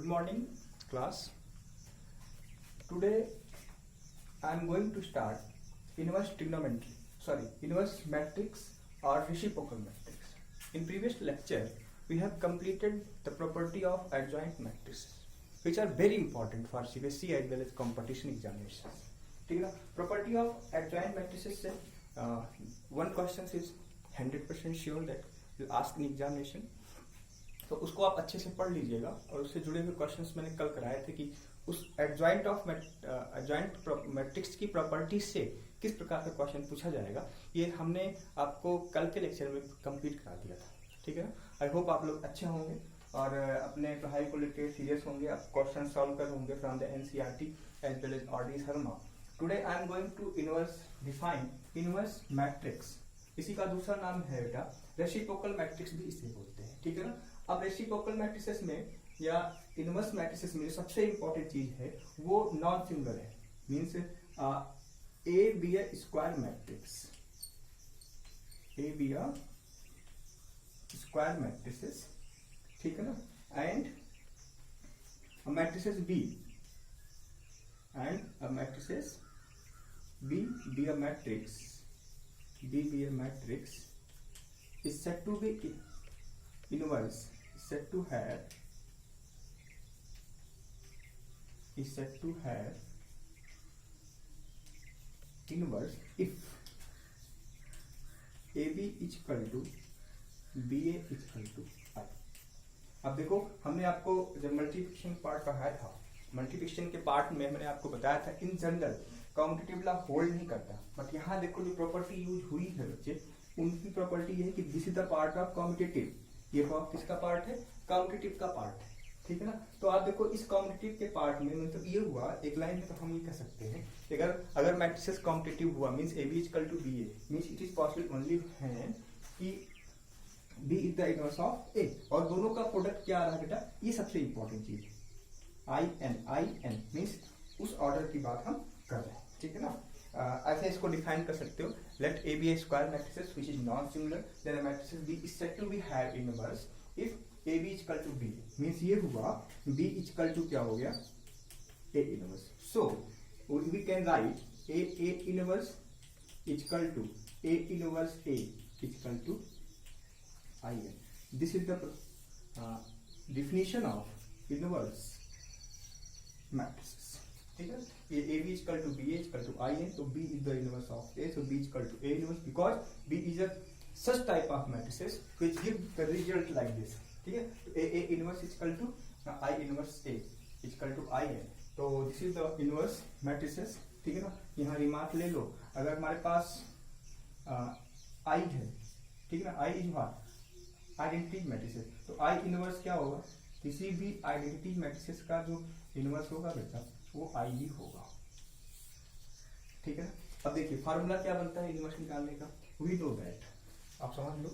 Good morning, class. Today I am going to start inverse matrix or reciprocal matrix. In previous lecture, we have completed the property of adjoint matrices, which are very important for CBSE as well as competition examinations. ठीक है ना? Property of adjoint matrices से one question is 100% sure that you ask in examination. तो उसको आप अच्छे से पढ़ लीजिएगा और उससे जुड़े हुए क्वेश्चंस मैंने कल कराए थे कि उस एडजॉइंट मैट्रिक्स की प्रॉपर्टी से किस प्रकार का क्वेश्चन पूछा जाएगा, ये हमने आपको कल के लेक्चर में कंप्लीट करा दिया था. ठीक है ना? आई होप आप लोग अच्छे होंगे और अपने पढ़ाई को लेकर सीरियस होंगे. आप क्वेश्चन सॉल्व कर होंगे from the NCERT as well as R D Sharma. Today I am going to define inverse matrix. इसी का दूसरा नाम है बेटा रेसिप्रोकल मैट्रिक्स भी इसे बोलते हैं. ठीक है ना? अब रेसिप्रोकल मैट्रिसेस में या इनवर्स मैट्रिसेस में सबसे इंपॉर्टेंट चीज है वो नॉन सिंगुलर है. Means A B a square matrix, A B a square matrices. ठीक है ना? And matrices B and matrices B B A matrix, B be a matrix is said to be inverse, is said to have inverse if AB is equal to BA is equal to I. अब देखो हमने आपको जब multiplication part पढ़ाया था, multiplication के part में मैंने आपको बताया था in general competitive law hold नहीं करता. बट यहाँ देखो जो प्रॉपर्टी यूज हुई है बच्चे, उनकी प्रॉपर्टी ये है कि this is the part of competitive. ये किसका पार्ट है? कॉम्पिटिटिव का पार्ट है. ठीक है ना? तो आप देखो इस कॉम्पिटिटिव के पार्ट में मतलब ये हुआ एक लाइन है, तो हम ये कह सकते हैं अगर मैट्रिसेस कॉम्पिटिटिव हुआ means A B is equal to B A means it is possible only है कि B is the inverse of A. और दोनों का प्रोडक्ट क्या आ रहा है बेटा? ये सबसे इंपॉर्टेंट चीज है. आई एन मींस उस ऑर्डर की बात हम कर रहे हैं. ठीक है ना? ऐसे इसको डिफाइन कर सकते हो. Let A B a square matrices which is non singular then matrices B is said to be have inverse if A B is equal to B. Means ये हुआ बी इज इक्वल टू क्या हो गया? A inverse. So we can write A inverse is equal to A inverse A is equal to I N. This is the definition of inverse matrices. ठीक है? ये ए B equal to B A equal to I N. तो B is the inverse of A, so B equal to A inverse because B is a such type of matrices which give the result like this. ठीक है? तो A inverse equal to I inverse A equal to I N. तो this is the inverse matrices. ठीक है ना? यहाँ remark ले लो. अगर हमारे पास आई है, ठीक है ना, I is what? Identity matrices. तो आई इनवर्स क्या होगा? किसी भी आइडेंटिटी मैट्रिसेस का जो इनवर्स होगा बेटा वो आई ही होगा. ठीक है ना? अब देखिए फार्मूला क्या बनता है इनवर्स निकालने का. वी नो दैट, आप समझ लो.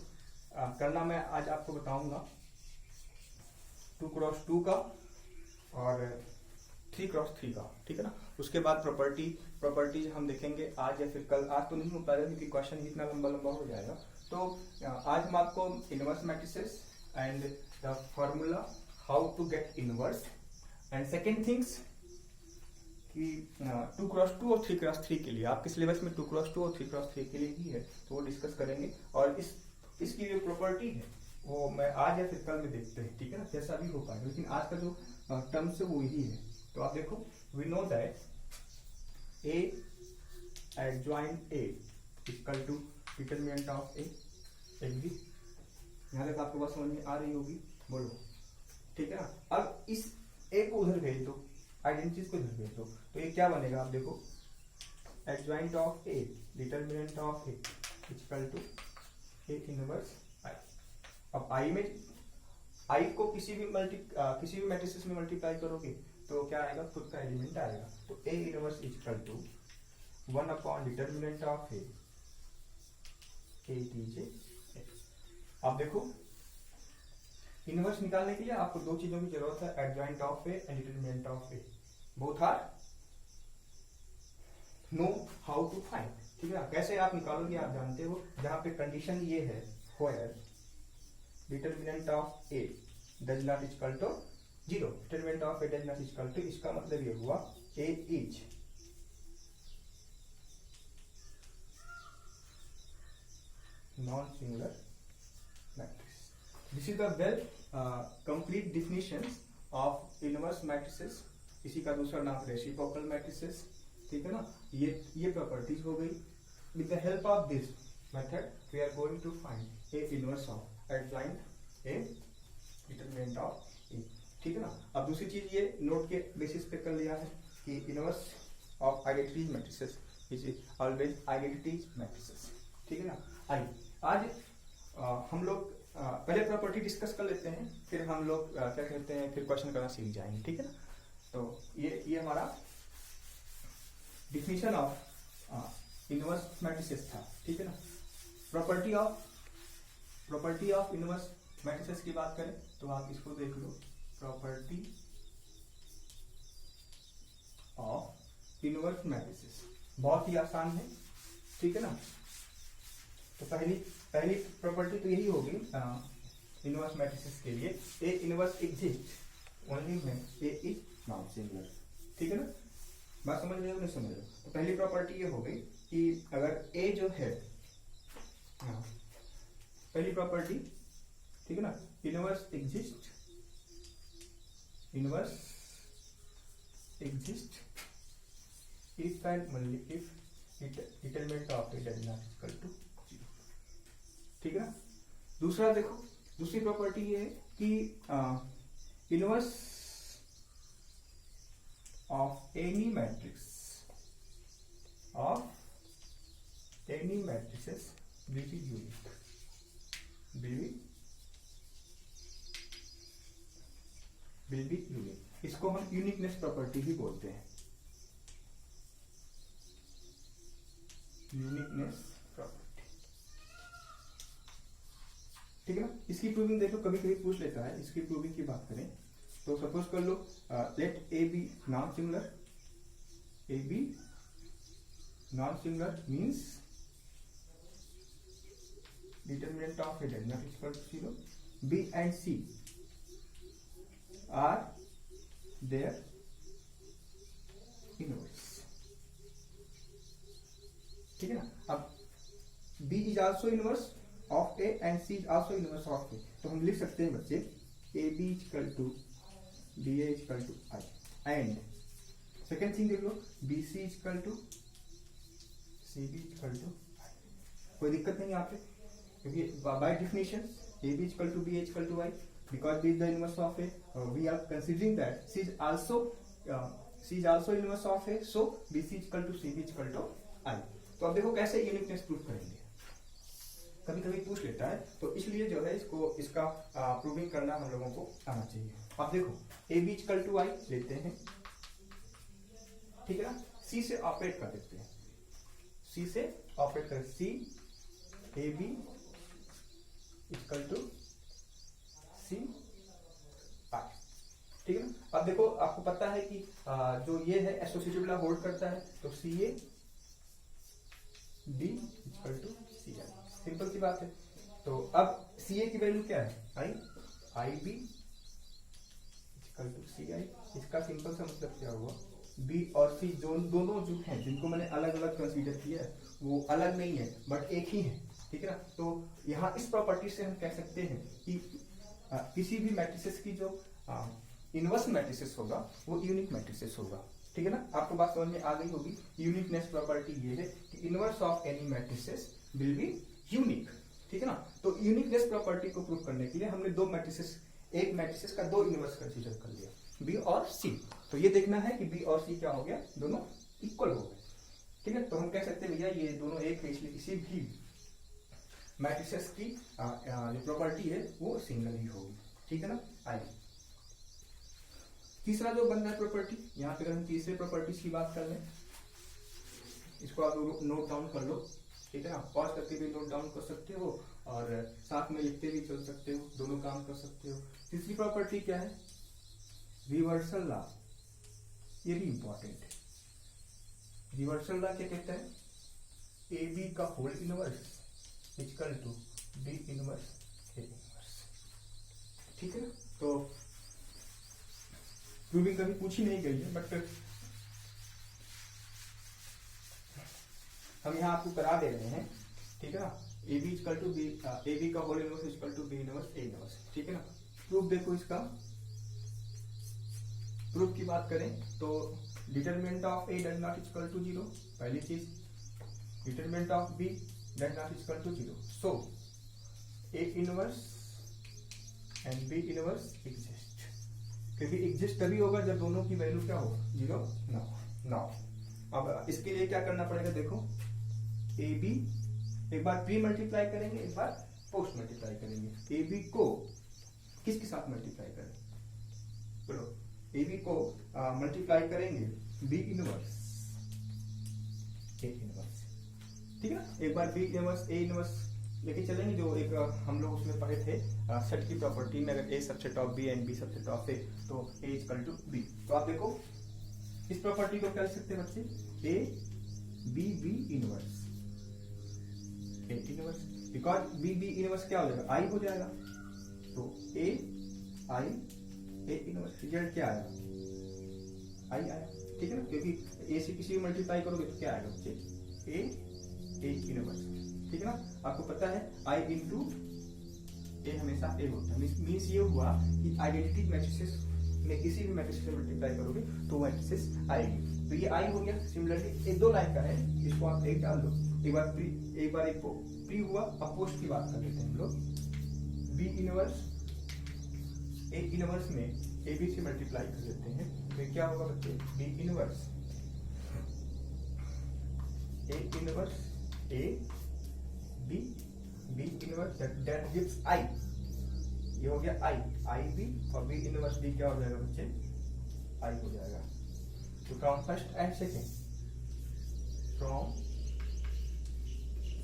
करना मैं आज आपको बताऊंगा 2x2 का और 3x3 का. ठीक है ना? उसके बाद प्रॉपर्टीज हम देखेंगे आज या फिर कल. आज तो नहीं हो पाएगा क्योंकि क्वेश्चन इतना लंबा हो जाएगा. तो आज हम आपको inverse matrices and the formula how to get inverse and second things कि 2x2 और 3x3 के लिए आपके सिलेबस में 2x2 और 3x3 के लिए ही है, तो वो डिस्कस करेंगे. और इसकी जो प्रॉपर्टी है वो मैं आज या फिर कल में देखते हैं. ठीक है ना? जैसा भी हो पाएगा, लेकिन आज का जो टर्म्स है वो यही है. तो आप देखो we know that A adjoint A equal to determinant of A. Agree? यहाँ तक आपको बात समझ में आ रही होगी, बोलो. ठीक है ना? अब इस ए को उधर भेज दो, आइडेंटिटीज को इधर भेज दो, तो ये क्या बनेगा? आप देखो adjoint of A determinant of A equal to A inverse I. अब आई में आई को किसी भी मैट्रिसेस में मल्टीप्लाई करोगे तो क्या आएगा? खुद का एलिमेंट आएगा. तो A inverse equal to 1 upon determinant of A कीजिए. अब देखो इनवर्स निकालने के लिए आपको दो चीजों की जरूरत है, adjoint of A and determinant of A. Both are know how to find. ठीक है? कैसे आप निकालोगे आप जानते हो. जहां पे कंडीशन ये है where determinant of A does not equal to 0, determinant of A does not equal to, इसका मतलब ये हुआ A is non singular matrix. This is the well complete definition of inverse matrices. इसी का दूसरा नाम रेसिप्रोकल मैट्रिसेस. ठीक है ना. ये प्रॉपर्टीज हो गई. With the help of this method we are going to find A inverse of at find A determinant of A. ठीक है ना. अब दूसरी चीज ये नोट के बेसिस पे कर लिया है कि inverse of identity matrices is always identity matrices. ठीक है ना. आइए आज हम लोग पहले प्रॉपर्टी डिस्कस कर लेते हैं, फिर हम लोग क्या कहते हैं, फिर क्वेश्चन करना सीख जाएंगे. ठीक है ना. तो ये हमारा डिफिनीशन ऑफ इनवर्स मैट्रिसेस था. ठीक है ना. प्रॉपर्टी ऑफ इनवर्स मैट्रिसेस की बात करें तो आप इसको देख लो. प्रॉपर्टी ऑफ इनवर्स मैट्रिसेस बहुत ही आसान है. ठीक है ना. तो पहली प्रॉपर्टी तो यही होगी इनवर्स मैट्रिसेस के लिए. A inverse exist only when A is non singular. ठीक है ना. बात समझ रहे हो नहीं समझ रहे हो. तो पहली प्रॉपर्टी ये हो गई कि अगर ए जो है, पहली प्रॉपर्टी, ठीक है ना, inverse exist if and only if determinant of A does not equal to 0. ठीक है ना. दूसरा देखो, दूसरी प्रॉपर्टी ये है कि inverse of any matrices will be unique. will be unique. इसको हम यूनिकनेस प्रॉपर्टी भी बोलते हैं. Uniqueness property. ठीक है ना. इसकी प्रूविंग देखो, कभी कभी पूछ लेता है. इसकी प्रूविंग की बात करें तो सपोज कर लो let A B non singular. A B non singular means determinant of a does not equal to 0. B and C are their inverse. ठीक है ना. अब B is also inverse of A and C is also inverse of A. तो हम लिख सकते हैं बच्चे AB is equal to BA is equal to I. And second thing देख लो, BC is equal to CB is equal to I. कोई दिक्कत नहीं यहाँ पे, क्योंकि by definition A B equal to B equal to Y, because B is the inverse of A. We are considering that C is also inverse of A, so B C equal to C B equal to I. तो अब देखो कैसे uniqueness prove करेंगे. कभी कभी पूछ लेता है, तो इसलिए जो है इसका प्रूविंग करना हम लोगों को आना चाहिए. अब देखो ए बी इक्वल टू आई लेते हैं. ठीक है ना. सी से ऑपरेट कर देते हैं. सी से ऑपरेट कर, सी A B equal to C आई. ठीक है ना. अब देखो आपको पता है कि जो ये है एसोसिएटिव लॉ होल्ड करता है, तो C A B equal to C I. Simple सी बात है. तो अब सी ए की वैल्यू क्या है, आई. आई बी इक्वल टू सी आई. इसका सिंपल सा मतलब क्या हुआ, बी और सी दोनों जो हैं, जिनको मैंने अलग अलग कंसीडर किया है, वो अलग नहीं है बट एक ही है. ठीक है ना. तो यहाँ इस प्रॉपर्टी से हम कह सकते हैं कि किसी भी मैट्रिसेस की जो इनवर्स मैट्रिसेस होगा वो यूनिक मैट्रिसेस होगा. ठीक है ना. आपको बात समझ में आ गई होगी. यूनिकनेस प्रॉपर्टी ये है कि inverse of any matrices will be unique. ठीक है ना. तो यूनिकनेस प्रॉपर्टी को प्रूव करने के लिए हमने दो मैट्रिसेस, एक मैट्रिसेस का दो इनवर्स कंसीडर कर लिया, बी और सी. तो ये देखना है कि बी और सी क्या हो गया, दोनों इक्वल हो गए. ठीक है. तो हम कह सकते हैं भैया ये दोनों एक है, इसलिए किसी भी मैट्रिसेस की जो प्रॉपर्टी है वो सिंगल ही होगी. ठीक है ना. आइए तीसरा जो बन रहा है प्रॉपर्टी, यहाँ पे अगर हम तीसरे प्रॉपर्टीज की बात कर लें, इसको आप नोट डाउन कर लो. ठीक है ना. पॉज करके भी नोट डाउन कर सकते हो और साथ में लिखते भी चल सकते हो, दोनों काम कर सकते हो. तीसरी प्रॉपर्टी क्या है, रिवर्सल लॉ. ये भी इंपॉर्टेंट है. रिवर्सल लॉ क्या कहता है, ए बी का whole inverse equal to B inverse A inverse. ठीक है ना. तो प्रूविंग कभी पूछी नहीं गई है, बट हम यहाँ आपको करा दे रहे हैं, ठीक है ना। A B equal to B, A B का whole inverse equal to B inverse A inverse, ठीक है ना। प्रूफ देखो इसका, प्रूफ की बात करें तो determinant of A does not equal to 0, पहली चीज। Determinant of B does not equal to 0, so A inverse and B inverse exist, क्योंकि एग्जिस्ट तभी होगा जब दोनों की वैल्यू क्या हो, 0 ना हो। अब इसके लिए क्या करना पड़ेगा, देखो ए बी एक बार प्री मल्टीप्लाई करेंगे, एक बार पोस्ट मल्टीप्लाई करेंगे। ए बी को किसके साथ मल्टीप्लाई करें, बोलो, ए बी को मल्टीप्लाई करेंगे बी इनवर्स ए इनवर्स, ठीक है ना। एक बार बी इनवर्स ए इनवर्स लेके चलेंगे, जो एक हम लोग उसमें पढ़े थे सेट की प्रॉपर्टी में, अगर A subset of B and B subset of A तो ए इक्वल टू बी। तो आप देखो इस प्रॉपर्टी को क्या लिख सकते हैं बच्चे, A B B inverse A inverse, because B B inverse क्या हो जाएगा, आई हो जाएगा। तो ए आई ए इनवर्स, रिजल्ट क्या आया, आई आया, ठीक है ना। क्योंकि ए से किसी को मल्टीप्लाई करोगे तो क्या आएगा बच्चे, ए इनवर्स, ठीक है ना। आपको पता है आई इंटू ए हमेशा ए होता है, मीन्स ये हुआ कि आइडेंटिटी मैट्रिसेस में किसी भी मैट्रिक्स से मल्टीप्लाई करोगे तो मैट्रिसेस आएगी। तो ये आई हो गया। सिमिलरली एक 2 लाइन का है, इसको आप एक डाल दो, एक बार एक प्री हुआ। अब पोस्ट की बात कर लेते हैं हम लोग, बी इनवर्स ए इनवर्स में ए बी से मल्टीप्लाई कर लेते हैं, तो क्या होगा बच्चे, B inverse A inverse A B B inverse that gives I, ये हो गया आई बी, और बी इनवर्स बी क्या हो जाएगा बच्चे, आई हो जाएगा। तो from first and second, from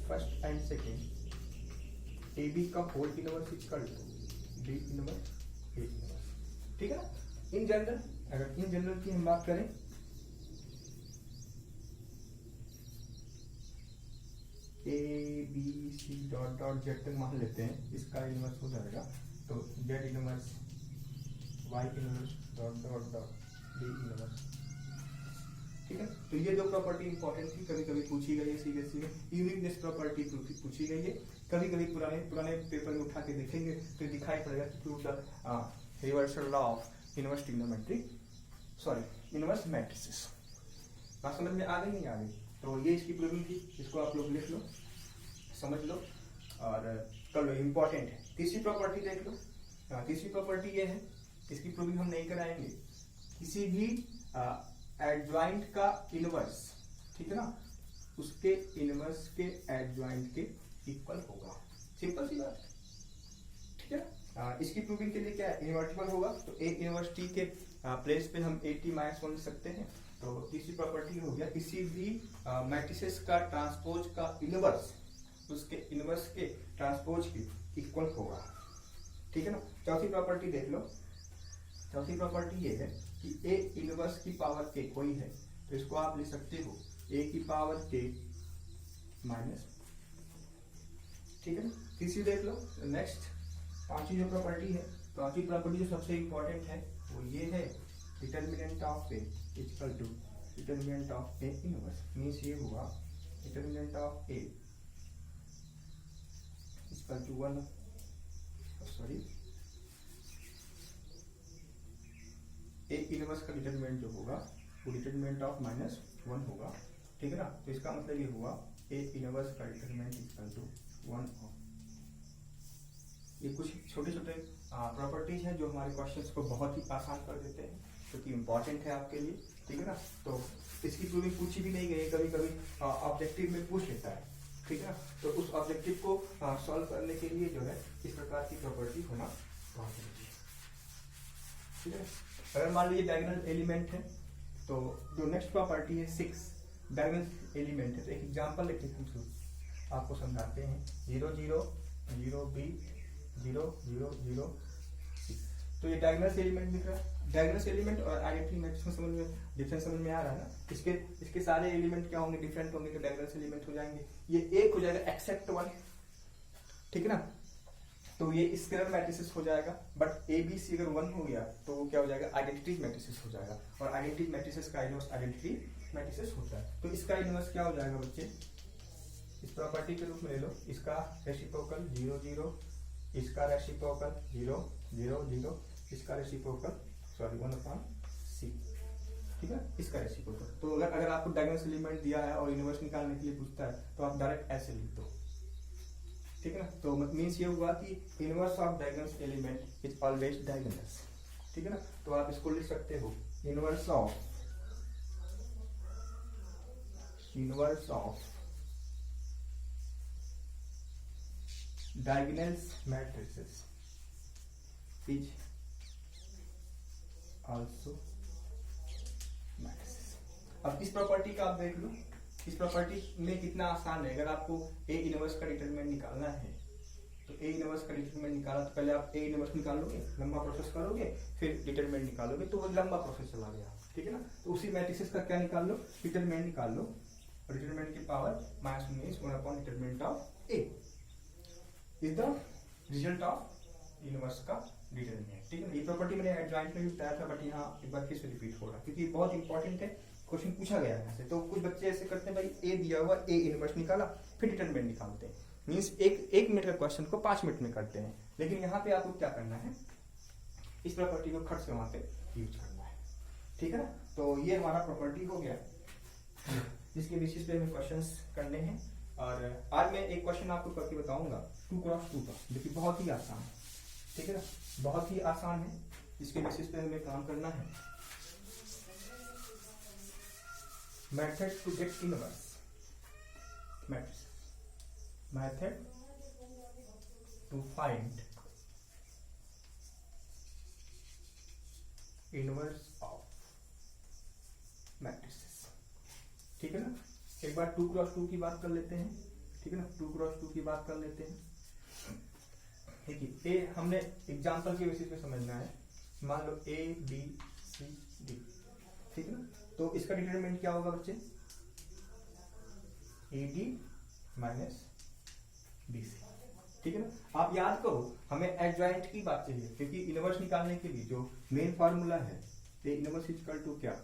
first and second A B का whole inverse equal to B inverse A inverse, ठीक है ना। इन जनरल, अगर इन जनरल की हम बात करें, A B C dot dot Z तक मान लेते हैं, इसका इनवर्स हो जाएगा, तो Z inverse Y inverse dot dot dot D inverse, ठीक है। तो ये 2 प्रॉपर्टी इंपॉर्टेंट थी, कभी कभी पूछी गई है सीबीएसई में। यूनिकनेस प्रॉपर्टी पूछी गई है, कभी कभी पुराने पेपर में उठा के देखेंगे तो दिखाई पड़ेगा कि prove the reversal law of inverse trigonometry, sorry inverse matrices. बात समझ में आ गई नहीं आ गई, तो ये इसकी प्रूविंग थी, इसको आप लोग लिख लो, समझ लो और कर लो, इम्पोर्टेंट है। तीसरी प्रॉपर्टी देख लो, तीसरी प्रॉपर्टी ये है, इसकी प्रूविंग हम नहीं कराएंगे, किसी भी एडजॉइंट का इनवर्स, ठीक है ना, उसके इनवर्स के एडजॉइंट के इक्वल होगा, सिंपल सी बात, ठीक है ना। इसकी प्रूविंग के लिए क्या है, इनवर्टिबल होगा, तो ए इनवर्स टी के प्लेस पे हम ए टी माइनस 1 लिख सकते हैं। तो तीसरी प्रॉपर्टी हो गया, किसी भी मैट्रिसेस का ट्रांसपोज का इनवर्स उसके इनवर्स के ट्रांसपोज के इक्वल होगा, ठीक है ना। चौथी प्रॉपर्टी देख लो, चौथी प्रॉपर्टी ये है कि ए इनवर्स की पावर के कोई है, तो इसको आप लिख सकते हो ए की पावर के माइनस, ठीक है ना। तीसरी देख लो, नेक्स्ट पांचवी जो प्रॉपर्टी है, पांचवी प्रॉपर्टी जो सबसे इंपॉर्टेंट है वो ये है, determinant of A equal to determinant of A inverse, means ये हुआ determinant of A equal to 1, sorry A inverse का डिटरमिनेंट जो होगा वो डिटरमिनेंट ऑफ -1 होगा, ठीक है ना। तो इसका मतलब ये हुआ ए इनवर्स का डिटरमिनेंट इक्वल टू 1 ऑफ, ये कुछ छोटे छोटे प्रॉपर्टीज हैं जो हमारे क्वेश्चंस को बहुत ही आसान कर देते हैं, क्योंकि इंपॉर्टेंट है आपके लिए, ठीक है ना। तो इसकी प्रूविंग पूछी भी नहीं गई, कभी कभी ऑब्जेक्टिव में पूछ लेता है, ठीक है ना। तो उस ऑब्जेक्टिव को सॉल्व करने के लिए जो है इस प्रकार की प्रॉपर्टी होना बहुत जरूरी है, ठीक है। अगर मान लीजिए डायगोनल एलिमेंट है, तो जो नेक्स्ट प्रॉपर्टी है 6 डायगोनल एलिमेंट है, तो एक एग्जांपल लेके हम आपको समझाते हैं, 0 0 0 b 0 0 0 6, तो ये डायगोनल एलिमेंट दिख रहा है। डायगोनल एलिमेंट और आइडेंटिटी मैट्रिक्स में समझ में डिफरेंस समझ में आ रहा है ना। इसके सारे एलिमेंट क्या होंगे, डिफरेंट होंगे, तो डायगोनल एलिमेंट हो जाएंगे, ये एक हो जाएगा एक्सेप्ट 1, ठीक है ना। तो ये स्केलर मैट्रिसेस हो जाएगा, बट ए बी सी अगर 1 हो गया तो वो क्या हो जाएगा, आइडेंटिटी मैट्रिसेस हो जाएगा, और आइडेंटिटी मैट्रिसेस का इनवर्स आइडेंटिटी मैट्रिसेस होता है। तो इसका इनवर्स क्या हो जाएगा बच्चे, इस प्रॉपर्टी के रूप में ले लो, इसका रेसिप्रोकल 0 0, इसका रेसिप्रोकल 0 0 0, इसका रेसिप्रोकल 1/c, ठीक है, इसका रेसिप्रोकल। तो अगर आपको डायगोनल एलिमेंट दिया है और इनवर्स निकालने के लिए पूछता है तो आप डायरेक्ट ऐसे लिख दो, ठीक है ना। तो मीन्स ये हुआ कि inverse of diagonal element is always diagonal, ठीक है ना। तो आप इसको लिख सकते हो inverse of diagonals matrices is also matrices। अब इस प्रॉपर्टी का आप देख लो, इस प्रॉपर्टी में कितना आसान है। अगर आपको ए इनवर्स का डिटरमिनेंट निकालना है तो ए इनवर्स का डिटरमिनेंट निकाला तो पहले आप ए इनवर्स निकालोगे, लंबा प्रोसेस करोगे, फिर डिटरमिनेंट निकालोगे, तो वो लंबा प्रोसेस चला गया, ठीक है ना। तो उसी मैट्रिसेस का क्या निकाल लो, डिटरमिनेंट निकाल लो, और डिटरमिनेंट की power minus means 1 determinant of A is the result of inverse का डिटरमिनेंट, ठीक है। ये प्रॉपर्टी मैंने एडजॉइंट में भी बताया था, बट यहाँ एक बार फिर से रिपीट हो रहा है क्योंकि बहुत इंपॉर्टेंट है, क्वेश्चन पूछा गया है यहाँ से। तो कुछ बच्चे ऐसे करते हैं, भाई ए दिया हुआ, ए इनवर्स निकाला, फिर डिटरमिनेंट निकालते हैं, मीन्स एक मिनट का क्वेश्चन को 5 मिनट में करते हैं। लेकिन यहाँ पे आपको क्या करना है, इस प्रॉपर्टी को खट से वहां पे यूज करना है, ठीक है ना। तो ये हमारा प्रॉपर्टी हो गया जिसके बेसिस पे हमें क्वेश्चंस करने हैं। और आज मैं एक क्वेश्चन आपको करके बताऊंगा 2x2 का, जो कि बहुत ही आसान है, ठीक है ना, बहुत ही आसान है, जिसके बेसिस पे हमें काम करना है। Method to get inverse matrix, method to find inverse of matrices, ठीक है ना। एक बार 2x2 की बात कर लेते हैं, ठीक है ना, 2x2 की बात कर लेते हैं। देखिए ए हमने एग्जांपल के बेसिस पे समझना है, मान लो ए बी सी डी, ठीक है ना। तो इसका डिटरमिनेंट क्या होगा बच्चे, A D minus B C, ठीक है ना। आप याद करो हमें एडजॉइंट की बात चाहिए, क्योंकि इनवर्स निकालने के लिए जो मेन फार्मूला है, A inverse is equal to क्या,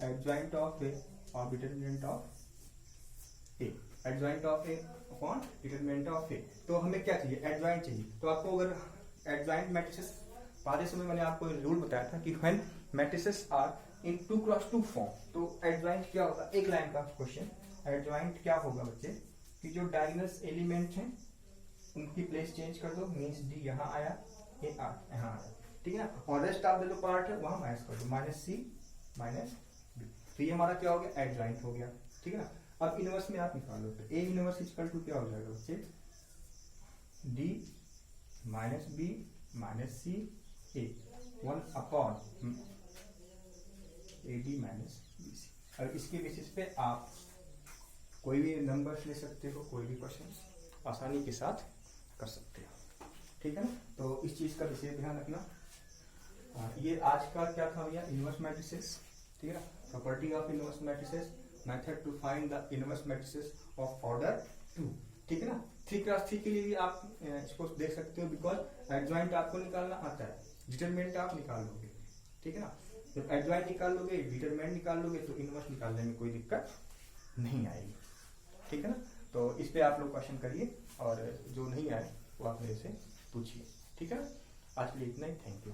एडजॉइंट ऑफ ए और determinant of A, adjoint of A upon determinant of A. तो हमें क्या चाहिए, एडजॉइंट चाहिए। तो आपको अगर एडजॉइंट मैट्रिसेस, पहले समय मैंने आपको रूल बताया था कि when matrices are in 2x2 form, तो एडजॉइंट क्या होगा, एक लाइन का क्वेश्चन, एडजॉइंट क्या होगा बच्चे, कि जो डायगोनल एलिमेंट हैं उनकी प्लेस चेंज कर दो, मीन्स डी यहाँ आया, ए यहाँ आया, ठीक है ना, और रेस्ट ऑफ द जो पार्ट है वहां माइनस कर दो, माइनस सी माइनस बी। तो ये हमारा क्या हो गया, एडजॉइंट हो गया, ठीक है ना। अब इनवर्स में आप निकालो, तो ए इनवर्स इक्वल टू क्या हो जाएगा बच्चे, D minus B minus C A 1/, A D minus B C. और इसके बेसिस पे आप कोई भी नंबर्स ले सकते हो, कोई भी क्वेश्चन आसानी के साथ कर सकते हो, ठीक है ना। तो इस चीज का विशेष ध्यान रखना। ये आज का क्या था भैया, इनवर्स मैट्रिसेस, ठीक है ना, property of inverse matrices, method to find the inverse matrices of order 2, ठीक है ना। 3x3 के लिए भी आप इसको देख सकते हो, बिकॉज एडजॉइंट आपको निकालना आता है, डिटरमिनेंट आप निकाल लोगे, ठीक है ना। जब एडजॉइंट निकाल लोगे, डिटरमिनेंट निकाल लोगे, तो इनवर्स निकालने में कोई दिक्कत नहीं आएगी, ठीक है ना। तो इस पे आप लोग क्वेश्चन करिए, और जो नहीं आए वो आप मेरे से पूछिए, ठीक है ना। आज के लिए इतना ही, थैंक यू।